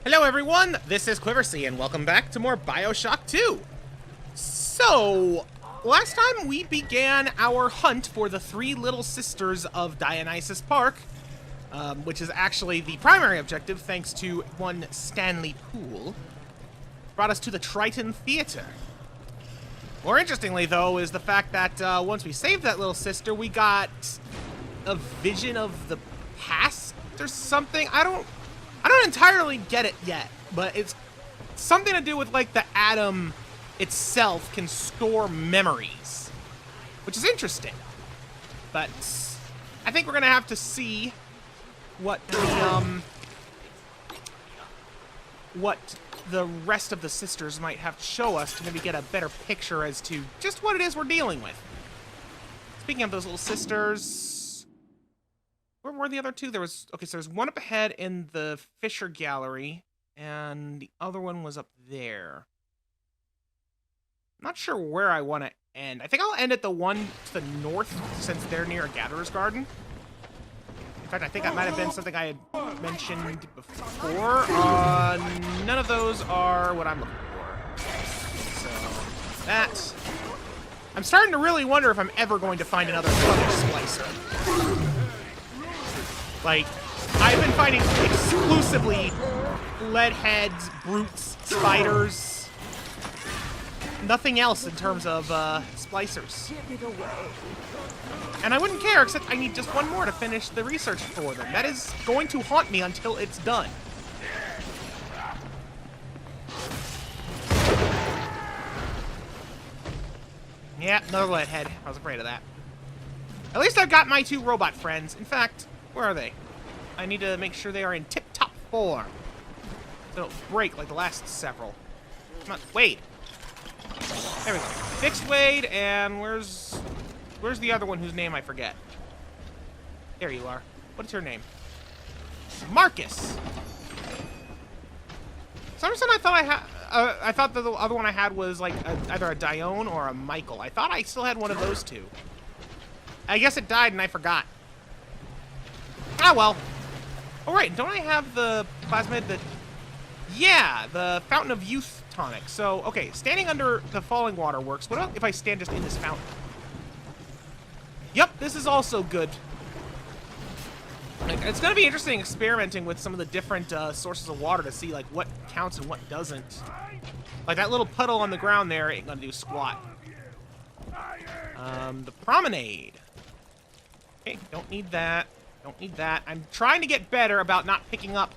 Hello everyone, this is Quiversee, and welcome back to more Bioshock 2. So, last time we began our hunt for the three little sisters of Dionysis Park, which is actually the primary objective thanks to one Stanley Poole, brought us to the Triton Theater. More interestingly, though, is the fact that once we saved that little sister, we got a vision of the past or something. I don't entirely get it yet, but it's something to do with, like, the atom itself can store memories, which is interesting. But I think we're gonna have to see what the rest of the sisters might have to show us to maybe get a better picture as to just what it is we're dealing with. Speaking of those little sisters, where were the other two? So there's one up ahead in the Fisher Gallery, and the other one was up there. I'm not sure where I want to end. I think I'll end at the one to the north, since they're near a Gatherer's Garden. In fact, I think that might have been something I had mentioned before. None of those are what I'm looking for. So, that... I'm starting to really wonder if I'm ever going to find another rubbish splicer. Like, I've been finding exclusively leadheads, brutes, spiders. Nothing else in terms of splicers. And I wouldn't care, except I need just one more to finish the research for them. That is going to haunt me until it's done. Yeah, another leadhead. I was afraid of that. At least I've got my two robot friends. In fact, where are they? I need to make sure they are in tip-top form. So they don't break like the last several. Come on, Wade. There we go. Fixed Wade, and where's the other one whose name I forget? There you are. What's your name? Marcus. For some reason I thought that the other one I had was like either a Dione or a Michael. I thought I still had one of those two. I guess it died and I forgot. Ah, well. Oh, right. Don't I have the plasmid that... Yeah, the Fountain of Youth Tonic. So, okay, standing under the falling water works. What if I stand just in this fountain? Yep, this is also good. Like, it's going to be interesting experimenting with some of the different sources of water to see, like, what counts and what doesn't. Like, that little puddle on the ground there ain't going to do squat. The promenade. Okay, don't need that. Don't need that. I'm trying to get better about not picking up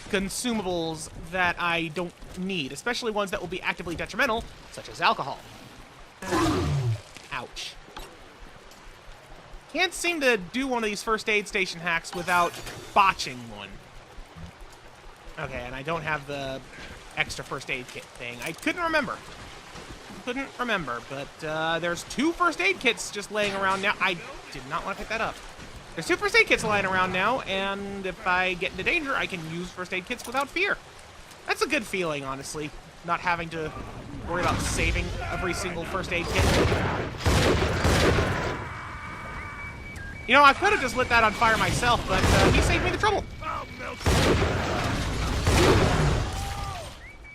consumables that I don't need, especially ones that will be actively detrimental, such as alcohol. Ouch. Can't seem to do one of these first aid station hacks without botching one. Okay, and I don't have the extra first aid kit thing. I couldn't remember. But there's two first aid kits just laying around now. I did not want to pick that up. There's two first aid kits lying around now, and if I get into danger, I can use first aid kits without fear. That's a good feeling, honestly. Not having to worry about saving every single first aid kit. You know, I could have just lit that on fire myself, but he saved me the trouble.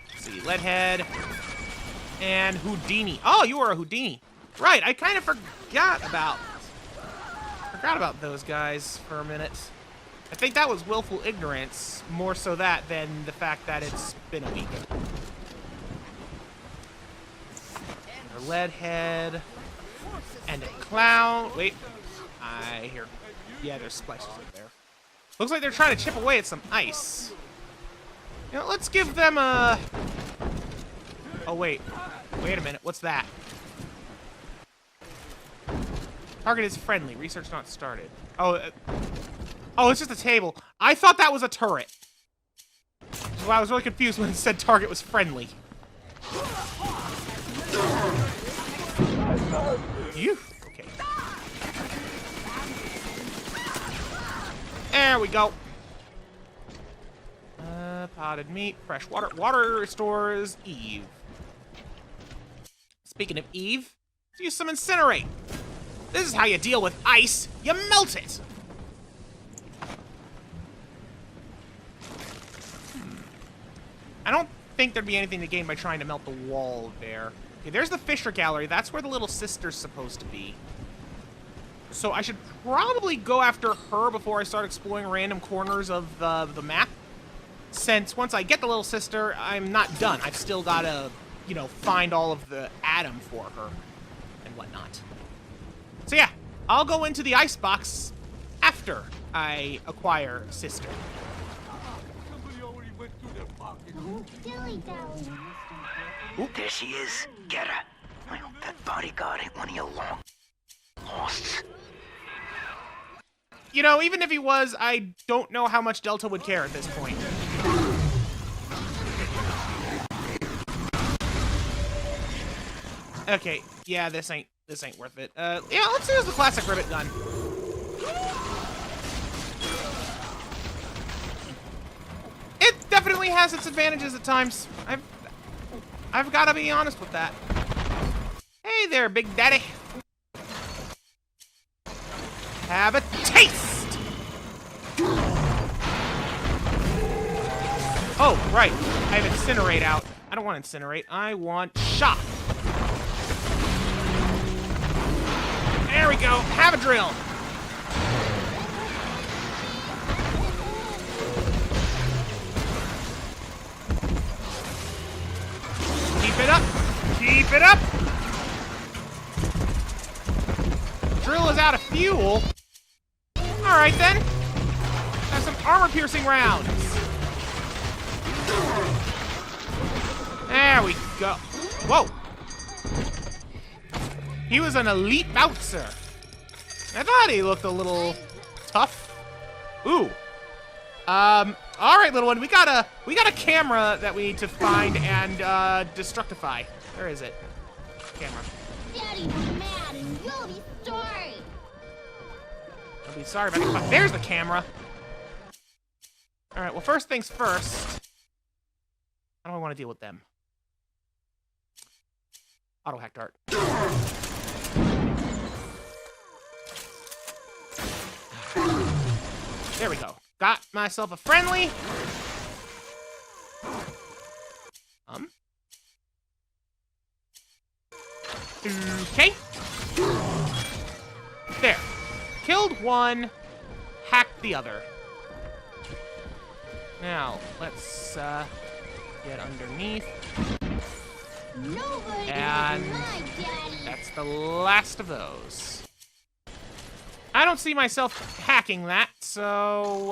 Let's see, Leadhead and Houdini. Oh, you are a Houdini. Right, I kind of forgot about those guys for a minute. I think that was willful ignorance, more so that than the fact that it's been a week. A Leadhead and a clown. Wait. I hear... Yeah, there's splicers up there. Looks like they're trying to chip away at some ice. You know, let's give them a... Oh, wait. Wait a minute. What's that? Target is friendly. Research not started. Oh, it's just a table. I thought that was a turret. So I was really confused when it said target was friendly. Phew. Okay. There we go. Potted meat, fresh water. Water restores Eve. Speaking of Eve, let's use some incinerate. This is how you deal with ice. You melt it. I don't think there'd be anything to gain by trying to melt the wall there. Okay, there's the Fisher Gallery. That's where the little sister's supposed to be. So I should probably go after her before I start exploring random corners of the map. Since once I get the little sister, I'm not done. I've still got to, you know, find all of the Adam for her and whatnot. So yeah, I'll go into the icebox after I acquire sister. There she is. Get her. I hope that bodyguard ain't one of your long losts. You know, even if he was, I don't know how much Delta would care at this point. Okay, yeah, this ain't worth it. Yeah, let's use the classic rivet gun. It definitely has its advantages at times. I've got to be honest with that. Hey there, Big Daddy. Have a taste! Oh, right. I have Incinerate out. I don't want Incinerate. I want Shock. There we go. Have a drill. Keep it up. Keep it up. Drill is out of fuel. All right, then. Have some armor-piercing rounds. There we go. Whoa. He was an elite bouncer. I thought he looked a little tough. Ooh. All right, little one. We got a camera that we need to find and destructify. Where is it? Camera. Daddy was mad and you'll be sorry. I'll be sorry about it. But there's the camera. All right. Well, first things first. How do I want to deal with them? Auto hack dart. There we go. Got myself a friendly. Okay. There. Killed one. Hacked the other. Now, let's get underneath. Nobody And my daddy. that's the last of those. I don't see myself hacking that, so,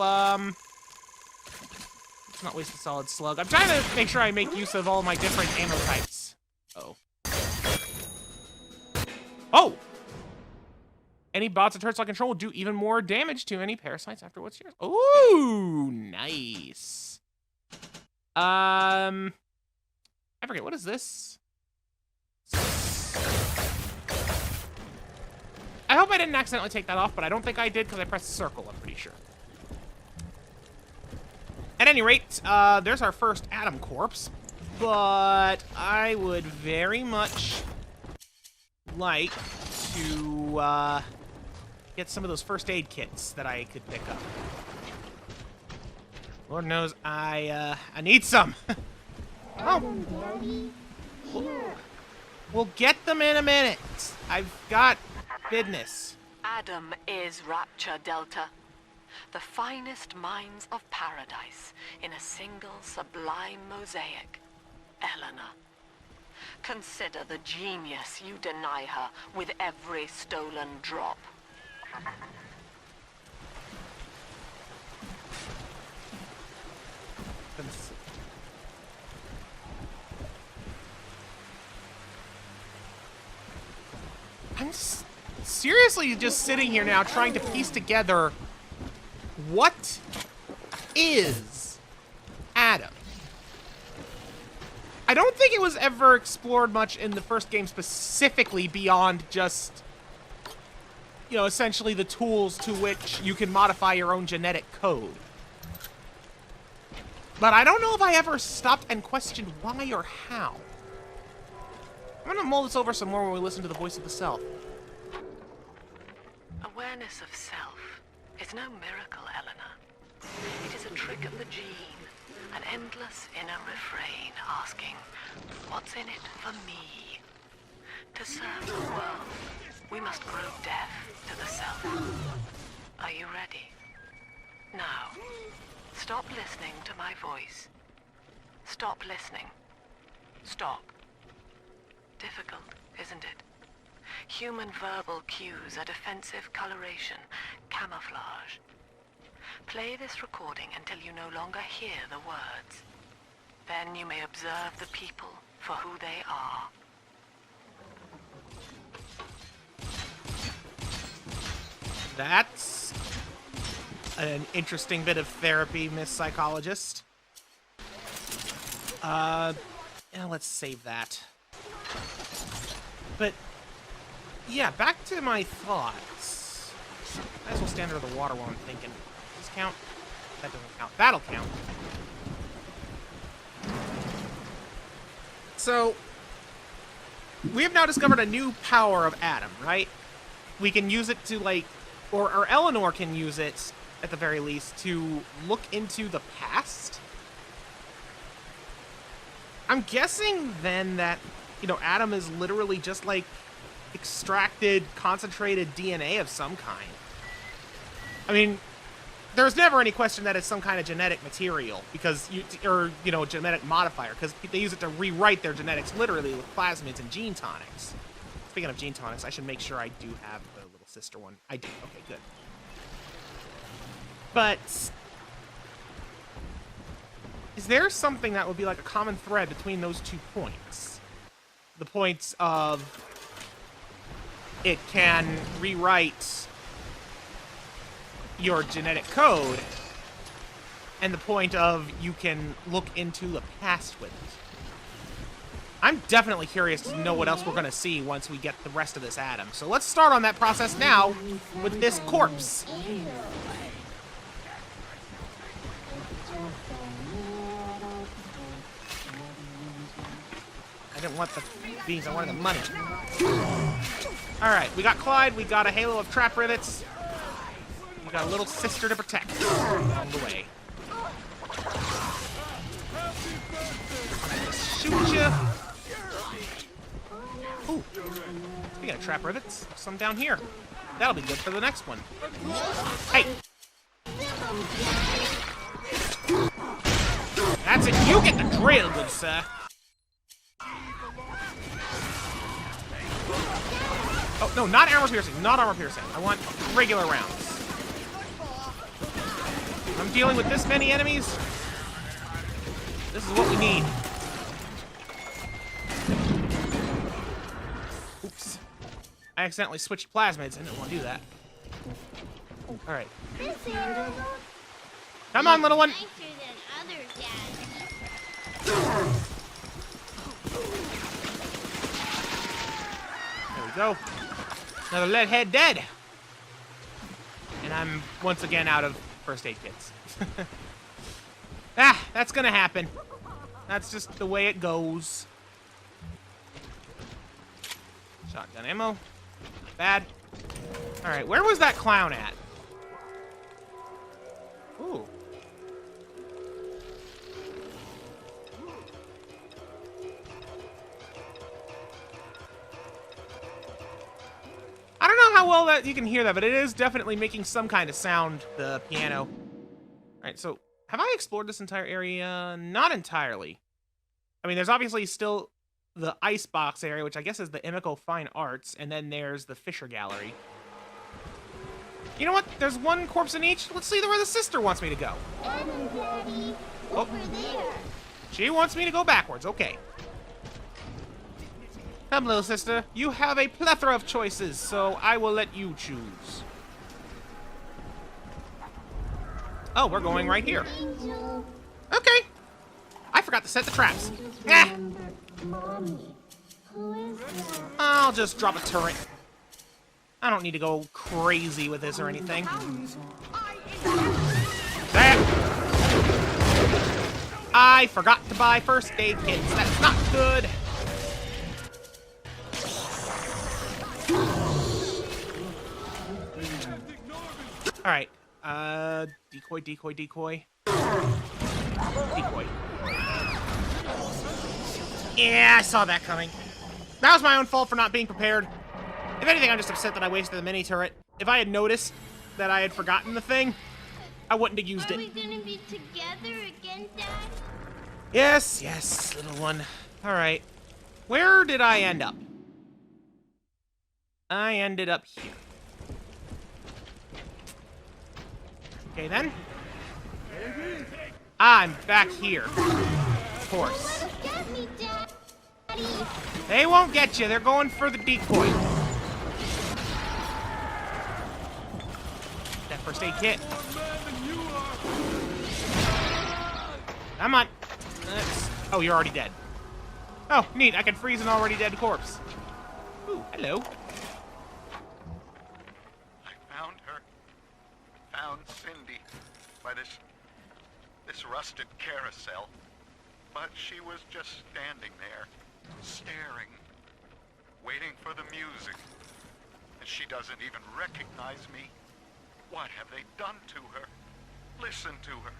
let's not waste a solid slug. I'm trying to make sure I make use of all my different ammo types. Uh-oh. Oh! Any bots that Turtle control will do even more damage to any parasites after what's yours. Ooh, nice. I forget, what is this? I hope I didn't accidentally take that off, but I don't think I did because I pressed circle, I'm pretty sure. At any rate, there's our first Adam corpse, but I would very much like to get some of those first aid kits that I could pick up. Lord knows I need some. Oh. We'll get them in a minute. I've got business. Adam is Rapture Delta, the finest minds of paradise in a single sublime mosaic. Eleanor. Consider the genius you deny her with every stolen drop. I'm seriously just sitting here now trying to piece together what is Adam. I don't think it was ever explored much in the first game specifically beyond just, you know, essentially the tools to which you can modify your own genetic code. But I don't know if I ever stopped and questioned why or how. I'm gonna mull this over some more when we listen to the voice of the self. Awareness of self is no miracle, Eleanor. It is a trick of the gene, a An endless inner refrain asking, what's in it for me? To serve the world, we must grow deaf to the self. Are you ready? Now, stop listening to my voice. Stop listening. Stop. Difficult, isn't it? Human verbal cues are defensive coloration, camouflage. Play this recording until you no longer hear the words. Then you may observe the people for who they are. That's an interesting bit of therapy, Miss Psychologist. Yeah, let's save that. But, yeah, back to my thoughts. Might as well stand under the water while I'm thinking. Does this count? That doesn't count. That'll count. So, we have now discovered a new power of Adam, right? We can use it to, like, or Eleanor can use it, at the very least, to look into the past. I'm guessing, then, that, you know, Adam is literally just, like, extracted, concentrated DNA of some kind. I mean, there's never any question that it's some kind of genetic material, because, you know, genetic modifier, because they use it to rewrite their genetics literally with plasmids and gene tonics. Speaking of gene tonics, I should make sure I do have the little sister one. I do. Okay, good. But is there something that would be like a common thread between those 2 points? The points of it can rewrite your genetic code, and the point of you can look into the past with it. I'm definitely curious to know what else we're going to see once we get the rest of this Adam. So let's start on that process now with this corpse. I didn't want the beans, I wanted the money. Alright, we got Clyde, we got a halo of trap rivets. We got a little sister to protect along the way. Just shoot ya. Ooh, speaking of trap rivets, some down here. That'll be good for the next one. Hey! That's it, you get the drill, good sir. Oh, no, not armor piercing, not armor piercing. I want regular rounds. I'm dealing with this many enemies. This is what we need. Oops. I accidentally switched plasmids. I didn't want to do that. Alright. Come on, little one. There we go. Another lead head dead. And I'm once again out of first aid kits. That's gonna happen. That's just the way it goes. Shotgun ammo. Not bad. Alright, where was that clown at? Ooh. I don't know how well that you can hear that, but it is definitely making some kind of sound, the piano. Alright, so have I explored this entire area? Not entirely. I mean, there's obviously still the icebox area, which I guess is the Emiko Fine Arts, and then there's the Fisher Gallery. You know what? There's one corpse in each. Let's see where the sister wants me to go. Daddy, Oh. over there. She wants me to go backwards. Okay. Come, little sister. You have a plethora of choices, so I will let you choose. Oh, we're going right here. Angel, Okay. I forgot to set the traps. Ah, Mommy, who is that? I'll just drop a turret. I don't need to go crazy with this or anything. That. I forgot to buy first aid kits. That's not good. Alright. Decoy, decoy, decoy. Decoy. Yeah, I saw that coming. That was my own fault for not being prepared. If anything, I'm just upset that I wasted the mini turret. If I had noticed that I had forgotten the thing, I wouldn't have used Are it. we gonna be together again, Dad? Yes, yes, little one. All right. Where did I end up? I ended up here. Okay, then. I'm back here. Of course. Get me, Daddy. They won't get you. They're going for the decoy. That first aid kit. Come on. Oh, you're already dead. Oh, neat. I can freeze an already dead corpse. Ooh, hello. I found her. Found Cindy by this rusted carousel. But she was just standing there, staring, waiting for the music. And she doesn't even recognize me. What have they done to her? Listen to her.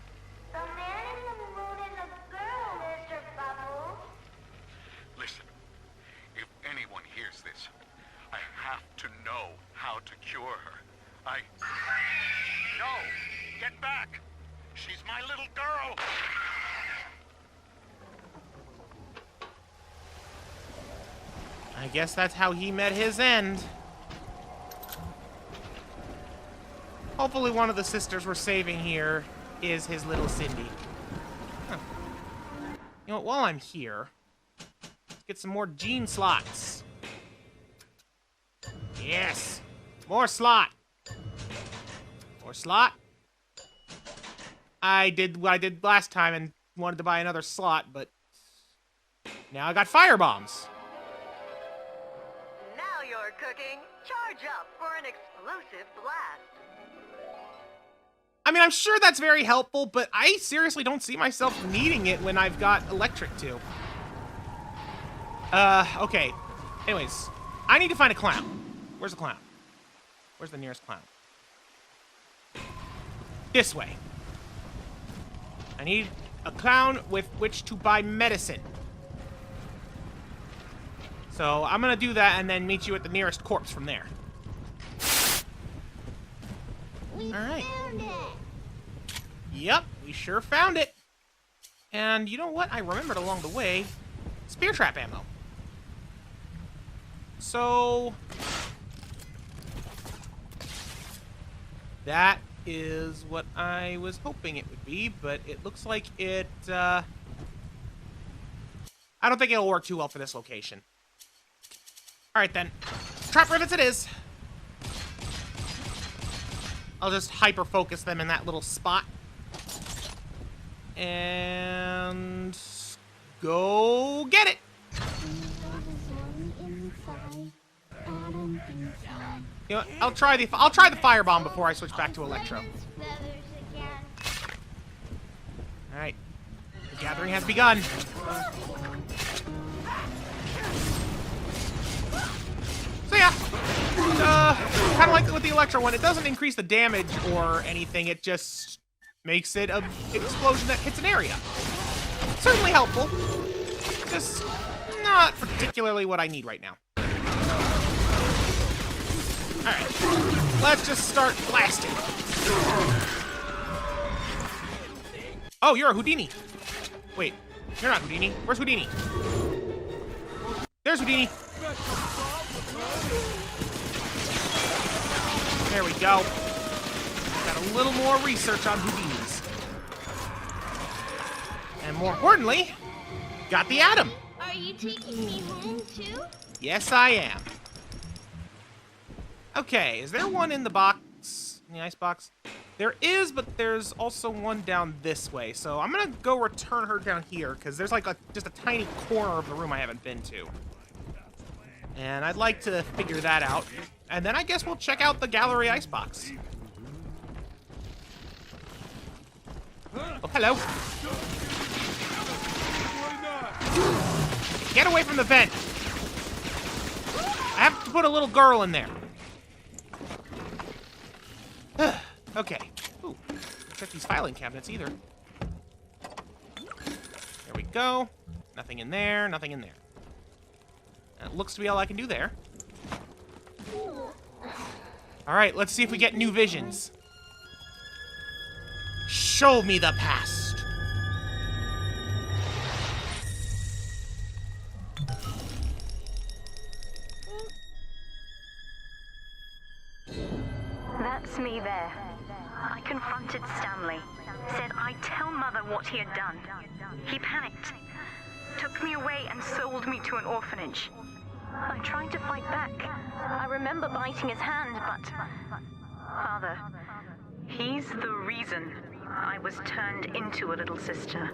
The man in the moon is a girl, Mr. Bubbles. Listen, if anyone hears this, I have to know how to cure her. No! Get back! She's my little girl! I guess that's how he met his end. Hopefully one of the sisters we're saving here is his little Cindy. Huh. You know what, while I'm here, let's get some more gene slots. Yes! More slot! More slot. I did what I did last time and wanted to buy another slot, but now I got fire bombs. Now you're cooking. Charge up for an explosive blast. I mean, I'm sure that's very helpful, but I seriously don't see myself needing it when I've got electric too. Okay. Anyways, I need to find a clown. Where's the clown? Where's the nearest clown? This way. I need a clown with which to buy medicine. So I'm gonna do that and then meet you at the nearest corpse from there. We All right. found it. Yep, we sure found it. And you know what? I remembered along the way. Spear trap ammo. So that is what I was hoping it would be, but it looks like it, I don't think it'll work too well for this location. Alright then. Trap rivets it is. I'll just hyper-focus them in that little spot. And go get it! You know what? I'll try the firebomb before I switch back to electro. Alright. The gathering has begun. So yeah. Kind of like with the electro one, it doesn't increase the damage or anything, it just makes it an explosion that hits an area. Certainly helpful. Just not particularly what I need right now. Alright, let's just start blasting. Oh, you're a Houdini. Wait, you're not Houdini. Where's Houdini? There's Houdini. There we go. Got a little more research on Houdinis. And more importantly, got the atom. Are you taking me home too? Yes, I am. Okay, is there one in the box? In the ice box? There is, but there's also one down this way. So I'm gonna go return her down here, because there's like just a tiny corner of the room I haven't been to. And I'd like to figure that out. And then I guess we'll check out the gallery icebox. Oh, hello. Get away from the vent. I have to put a little girl in there. Okay. Ooh, don't check these filing cabinets either. There we go. Nothing in there, nothing in there. That looks to be all I can do there. Alright, let's see if we get new visions. Show me the past. That's me there. I confronted Stanley. Said I'd tell Mother what he had done. He panicked. Took me away and sold me to an orphanage. I tried to fight back. I remember biting his hand, but... Father, he's the reason I was turned into a little sister.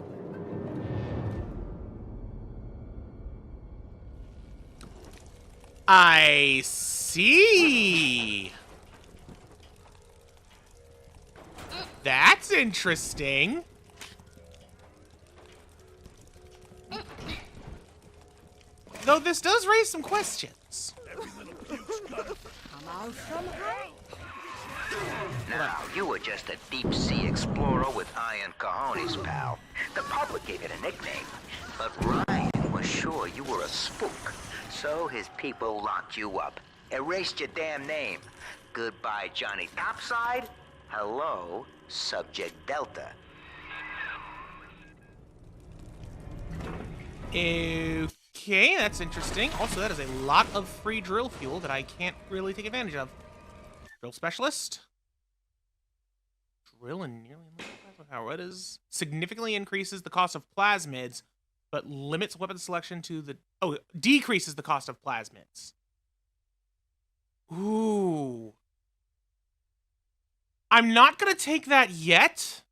I see. That's interesting. Though this does raise some questions. Now, you were just a deep-sea explorer with iron cojones, pal. The public gave it a nickname. But Ryan was sure you were a spook. So his people locked you up. Erased your damn name. Goodbye, Johnny Topside. Hello, Subject Delta. Okay, that's interesting. Also, that is a lot of free drill fuel that I can't really take advantage of. Drill specialist. Drill and nearly unlimited plasma power. What is significantly increases the cost of plasmids, but limits weapon selection to the... Oh, decreases the cost of plasmids. Ooh. I'm not going to take that yet,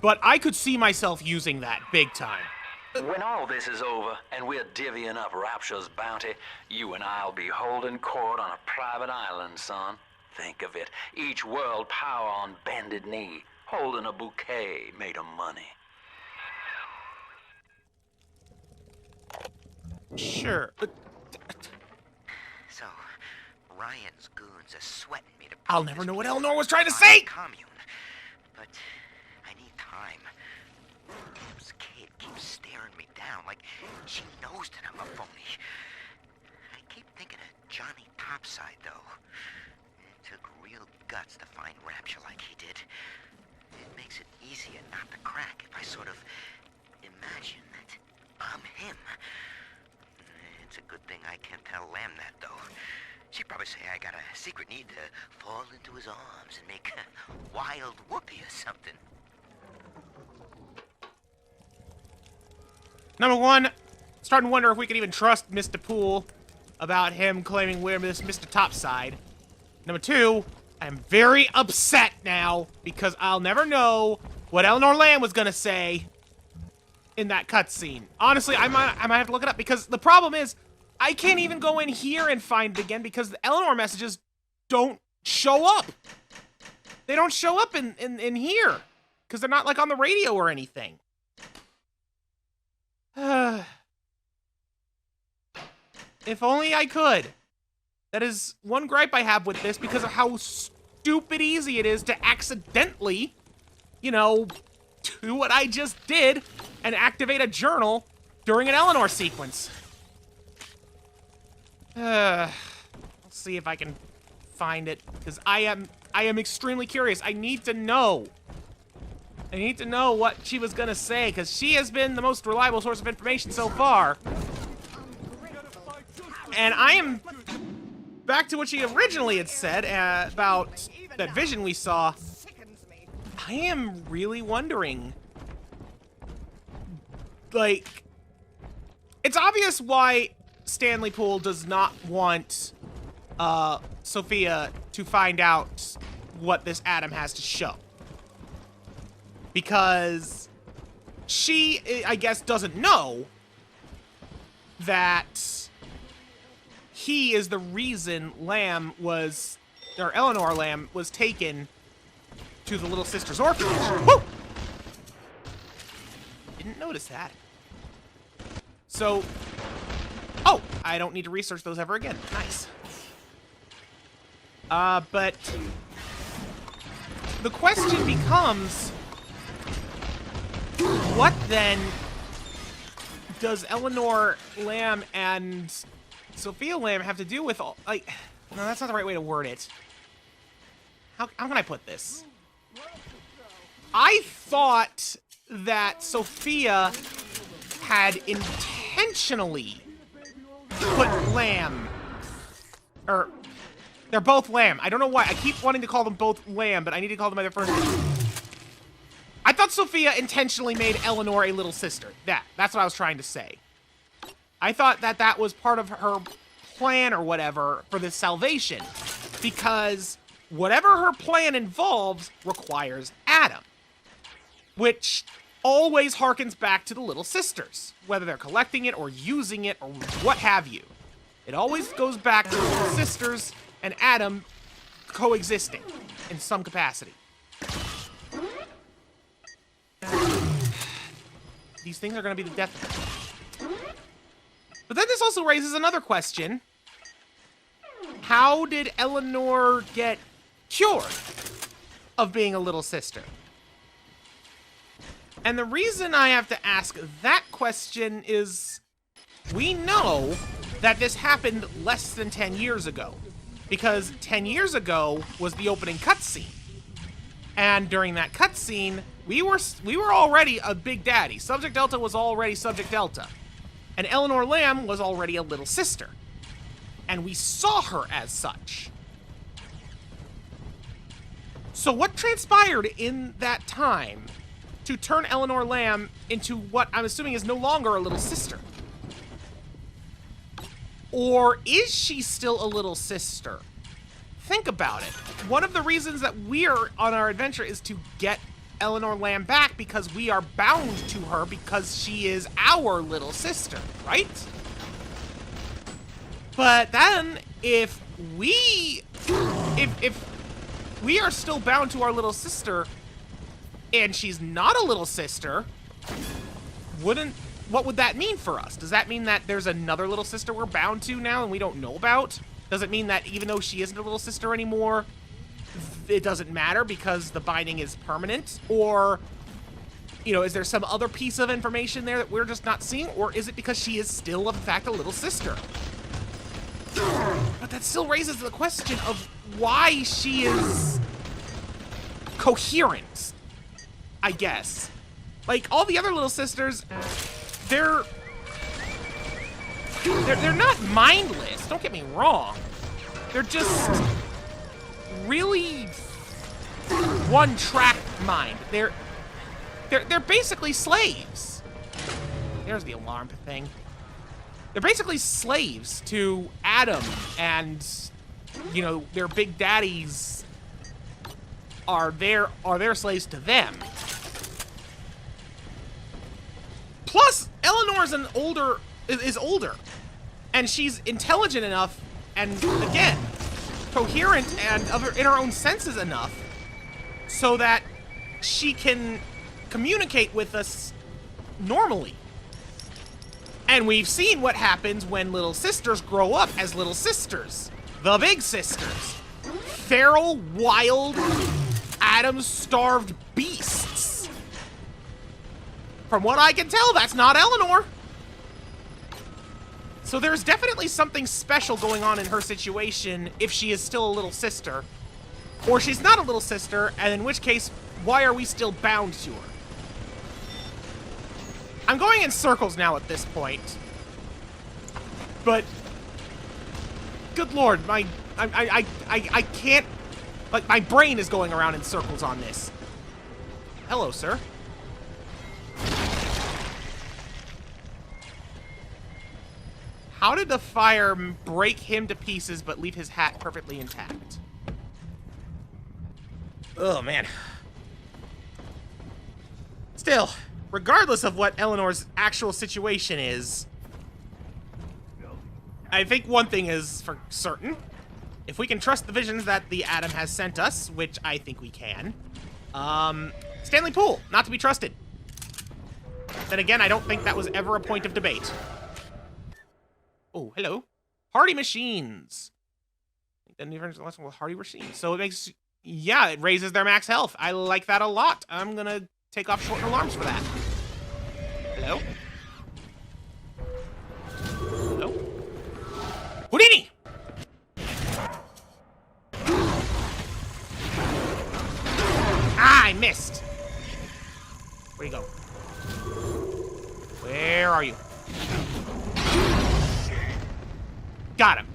but I could see myself using that big time. When all this is over and we're divvying up Rapture's bounty, you and I'll be holding court on a private island, son. Think of it. Each world power on bended knee, holding a bouquet made of money. Sure. So, Ryan's goons are sweating me to... I'll never know what Eleanor was trying to say! Commune. But I need time. This kid keeps staring me down like she knows that I'm a phony. I keep thinking of Johnny Topside, though. It took real guts to find Rapture like he did. It makes it easier not to crack if I sort of imagine that I'm him. It's a good thing I can't tell Lamb that, though. She'd probably say I got a secret need to fall into his arms and make a wild whoopee or something. Number one, starting to wonder if we can even trust Mr. Poole about him claiming we're this Mr. Topside. Number two, I'm very upset now because I'll never know what Eleanor Lamb was gonna say in that cutscene. Honestly, I might have to look it up because the problem is I can't even go in here and find it again because the Eleanor messages don't show up. They don't show up in here because they're not like on the radio or anything. If only I could. That is one gripe I have with this because of how stupid easy it is to accidentally, you know, do what I just did and activate a journal during an Eleanor sequence. Let's see if I can find it because I am extremely curious. I need to know. I need to know what she was gonna say because she has been the most reliable source of information so far. And I am back to what she originally had said about that vision we saw. I am really wondering, like, it's obvious why Stanley Poole does not want Sofia to find out what this Adam has to show. Because she, I guess, doesn't know that he is the reason Eleanor Lamb was taken to the Little Sisters orphanage. Woo! Didn't notice that. So, oh, I don't need to research those ever again. Nice. But the question becomes, what then does Eleanor Lamb and Sofia Lamb have to do with all, like, no, that's not the right way to word it. How can I put this? I thought that Sofia had intentionally put Lamb, or they're both Lamb. I don't know why. I keep wanting to call them both Lamb, but I need to call them by their first name. I thought Sofia intentionally made Eleanor a little sister. That's what I was trying to say. I thought that that was part of her plan or whatever for this salvation, because whatever her plan involves requires Adam, which always harkens back to the Little Sisters, whether they're collecting it or using it or what have you. It always goes back to the Little Sisters and Adam coexisting in some capacity. These things are going to be the death of me. But then this also raises another question. How did Eleanor get cured of being a little sister? And the reason I have to ask that question is we know that this happened less than 10 years ago, because 10 years ago was the opening cutscene. And during that cutscene, we were already a big daddy. Subject Delta was already Subject Delta. And Eleanor Lamb was already a little sister. And we saw her as such. So what transpired in that time to turn Eleanor Lamb into what I'm assuming is no longer a little sister? Or is she still a little sister? Think about it. One of the reasons that we're on our adventure is to get Eleanor Lamb back, because we are bound to her because she is our little sister, right? But then if we are still bound to our little sister and she's not a little sister, what would that mean for us? Does that mean that there's another little sister we're bound to now and we don't know about? Does it mean that even though she isn't a little sister anymore, it doesn't matter because the binding is permanent? Or, you know, is there some other piece of information there that we're just not seeing? Or is it because she is still, in fact, a little sister? But that still raises the question of why she is coherent, I guess. Like, all the other little sisters, they're not mindless, don't get me wrong. They're just really one-track mind. They're basically slaves. There's the alarm thing. They're basically slaves to Adam, and you know, their big daddies are their slaves to them. Plus, Eleanor's is older, and she's intelligent enough, and again, coherent and in her own senses enough, so that she can communicate with us normally. And we've seen what happens when little sisters grow up as little sisters. The big sisters. Feral, wild, Adam-starved beasts. From what I can tell, that's not Eleanor. So there's definitely something special going on in her situation if she is still a little sister. Or she's not a little sister, and in which case, why are we still bound to her? I'm going in circles now at this point. But good lord, I can't, like, my brain is going around in circles on this. Hello, sir. How did the fire break him to pieces but leave his hat perfectly intact? Oh, man. Still, regardless of what Eleanor's actual situation is, I think one thing is for certain. If we can trust the visions that the Adam has sent us, which I think we can, Stanley Poole, not to be trusted. Then again, I don't think that was ever a point of debate. Oh, hello. Hardy machines. Then difference with hardy machines. So it makes, yeah, it raises their max health. I like that a lot. I'm gonna take off short alarms for that. Hello? go. Where are you? Got him.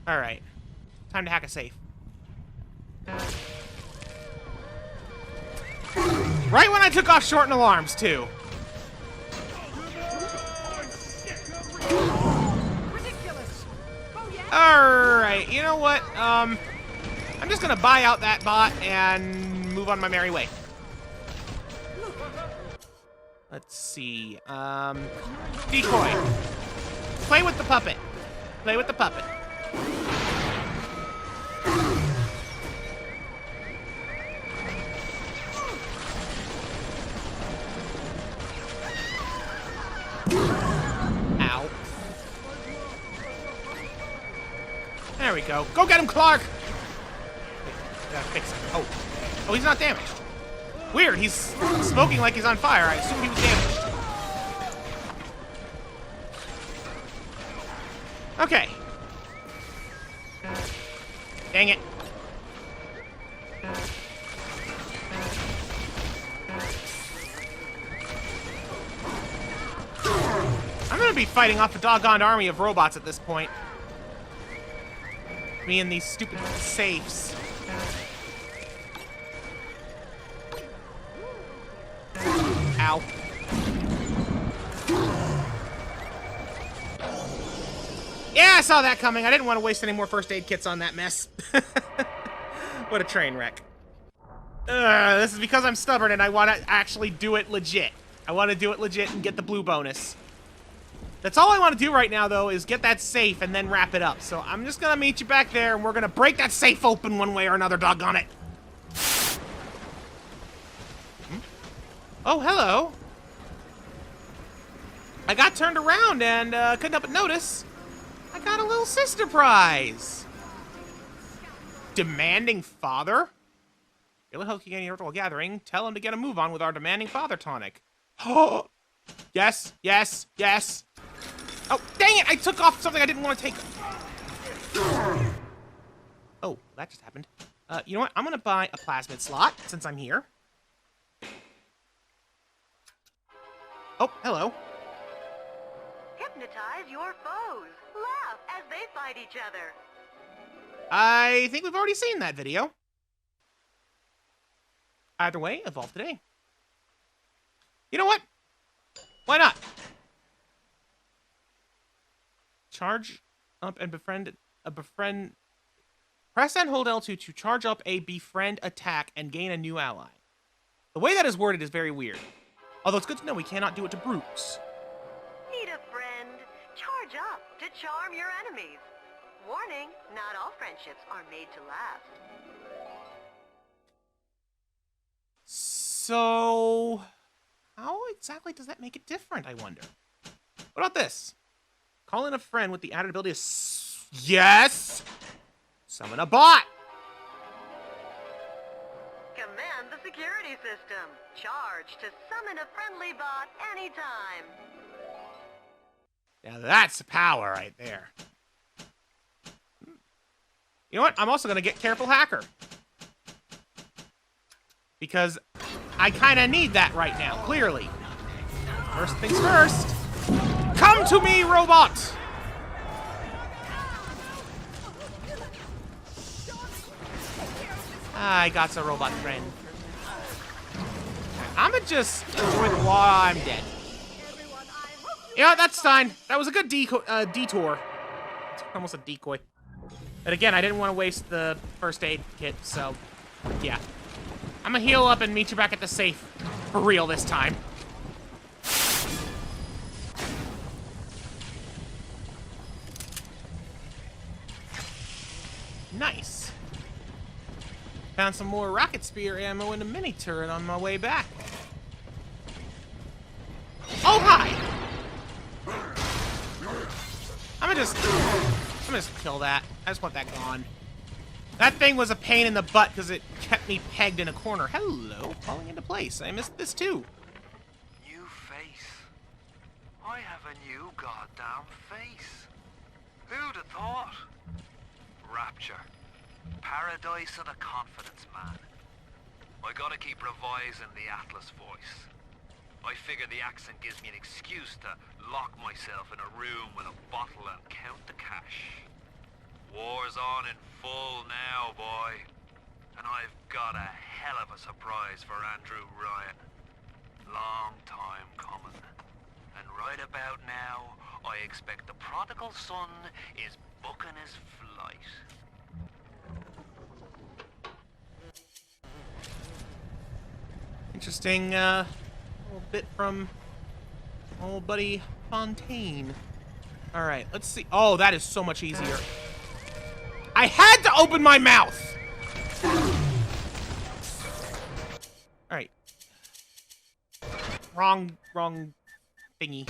All right. Time to hack a safe. Right when I took off short and alarms, too. Alright, you know what? I'm just gonna buy out that bot and move on my merry way. Let's see. Decoy. Play with the puppet. Play with the puppet. Ow. There we go. Go get him, Clark! Wait, gotta fix him. Oh. Oh, he's not damaged. Weird, he's smoking like he's on fire. I assume he was damaged. Okay. Dang it. I'm gonna be fighting off a doggone army of robots at this point. Me and these stupid safes. Ow. Yeah, I saw that coming. I didn't want to waste any more first aid kits on that mess. What a train wreck. This is because I'm stubborn and I want to actually do it legit. I want to do it legit and get the blue bonus. That's all I want to do right now, though, is get that safe and then wrap it up. So I'm just going to meet you back there, and we're going to break that safe open one way or another, doggone it. Oh, hello. I got turned around and couldn't help but notice I got a little sister prize. Demanding father? Really hoping any virtual gathering, tell him to get a move on with our demanding father tonic. Oh, yes, yes, yes. Oh, dang it! I took off something I didn't want to take. Oh, that just happened. You know what? I'm gonna buy a plasmid slot since I'm here. Oh, hello. Hypnotize your foes. Laugh as they fight each other. I think we've already seen that video. Either way, evolve today. You know what? Why not? Charge up and befriend. Press and hold L2 to charge up a befriend attack and gain a new ally. The way that is worded is very weird. Although it's good to know we cannot do it to brutes. Need a friend? Charge up to charm your enemies. Warning, not all friendships are made to last. So, how exactly does that make it different, I wonder? What about this? Call in a friend with the added ability to yes! Summon a bot! Command the security system. Charge to summon a friendly bot anytime. Now that's power right there. You know what? I'm also going to get Careful Hacker. Because I kind of need that right now, clearly. First things first. Come to me, robot! I got a robot friend. I'ma just enjoy the while I'm dead. You know what? That's fine. That was a good detour. Almost a decoy. But again, I didn't want to waste the first aid kit, so yeah. I'm gonna heal up and meet you back at the safe. For real this time. Nice. Found some more rocket spear ammo in a mini turret on my way back. Oh, hi! I'm gonna just kill that. I just want that gone. That thing was a pain in the butt because it kept me pegged in a corner. Hello, falling into place. I missed this too. New face. I have a new goddamn face. Who'd have thought? Rapture. Paradise of the confidence man. I gotta keep revising the Atlas voice. I figure the accent gives me an excuse to lock myself in a room with a bottle and count the cash. War's on in full now, boy. And I've got a hell of a surprise for Andrew Ryan. Long time coming. And right about now, I expect the prodigal son is booking his flight. Interesting, little bit from old buddy Fontaine. Alright, let's see. Oh, that is so much easier. I had to open my mouth! Alright. Wrong thingy.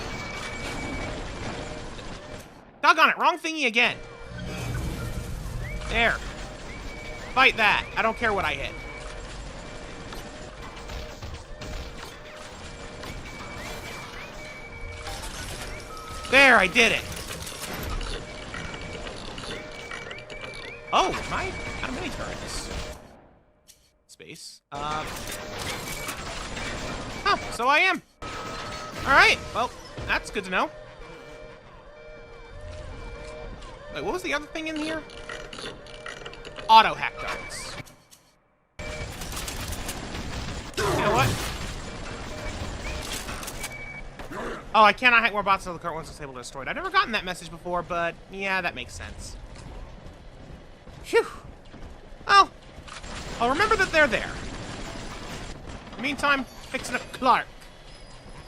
Doggone it, wrong thingy again. There. Fight that. I don't care what I hit. There, I did it. Oh, am I out of mini turrets? Space. Huh, so I am. Alright, well, that's good to know. Wait, what was the other thing in here? Auto hack darts. You know what? Oh, I cannot hack more bots until the current one's disabled or destroyed. I've never gotten that message before, but yeah, that makes sense. Phew. Well, I'll remember that they're there. In the meantime, fixing up Clark.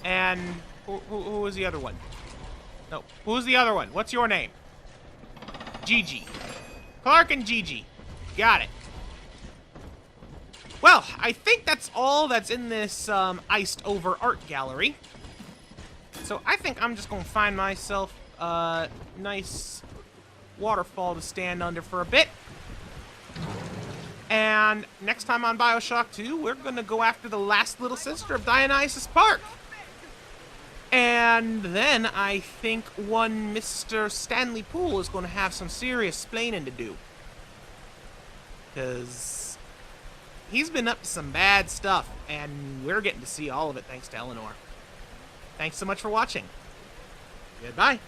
And who was the other one? No, who's the other one? What's your name? Gigi. Clark and Gigi. Got it. Well, I think that's all that's in this iced over art gallery. So I think I'm just going to find myself a nice waterfall to stand under for a bit. And next time on Bioshock 2, we're going to go after the last little sister of Dionysis Park. And then I think one Mr. Stanley Poole is going to have some serious splaining to do. Because he's been up to some bad stuff, and we're getting to see all of it thanks to Eleanor. Thanks so much for watching. Goodbye.